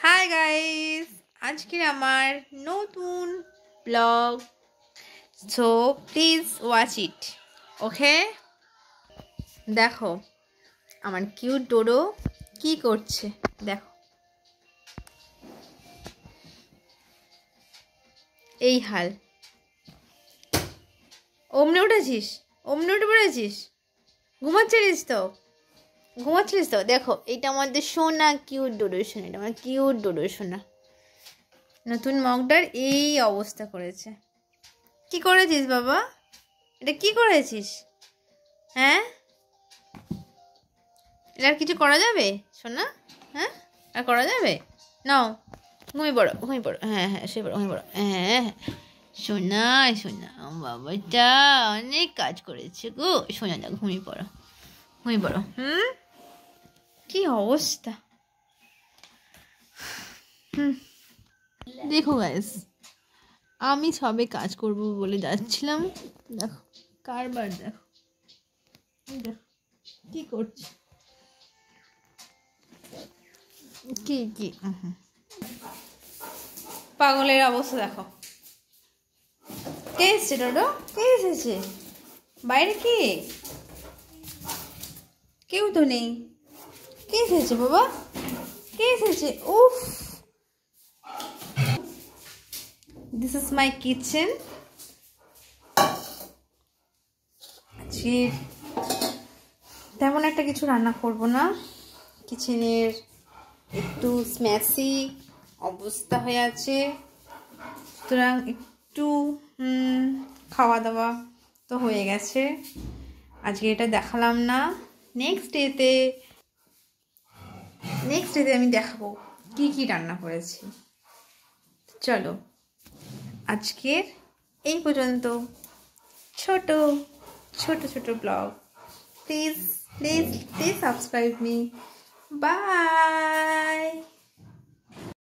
Hi guys, আজকের আমার নতুন blog, so please watch it. Okay, দেখো আমার কিউট ডোডো কি করছে। দেখো, এই হাল। অমনে উঠেছিস, অমনে উঠে পড়েছিস, ঘুমাচ্ছিলিস তো। দেখো, এটা আমাদের সোনা কিউট ডোডো সোনা, এটা আমার কিউট ডোডো সোনা। নতুন মগটার এই অবস্থা করেছে। কি করেছিস বাবা? এটা কি করেছিস? হ্যাঁ, এটা আর কিছু করা যাবে সোনা? হ্যাঁ, আর করা যাবে? নাও, ঘুমিয়ে পড়ো, ঘুমিয়ে পড়ো। হ্যাঁ হ্যাঁ, শুয়ে পড়ো, ঘুমিয়ে পড়ো। হ্যাঁ, সোনা সোনা, বাবাটা অনেক কাজ করেছে গো। সোনাটা ঘুমিয়ে পড়ো, ঘুমিয়ে পড়ো। কি অবস্থা। দেখো গাইস, আমি সবে কাজ করব বলে যাচ্ছিলাম, দেখো কারবার, দেখো দেখো কি করছে, কি কি পাগলের অবস্থা দেখো। কে এসছে ডোডো? কে এসেছে? বাইরে কে? কেউ তো নেই। কে এসেছে বাবা? কে এসেছে? উফ, দিস ইজ মাই কিচেন। আজকে তেমন একটা কিছু রান্না করব না, কিচেনের একটু স্ম্যাসি অবস্থা হয়ে আছে, সুতরাং একটু খাওয়া দাওয়া তো হয়ে গেছে। আজকে এটা দেখালাম না, নেক্সট ডেতে আমি দেখাবো কি কি রান্না করেছি। চলো, আজকের এই পর্যন্ত ছোট ছোট ছোট blog. Please please please subscribe me. By.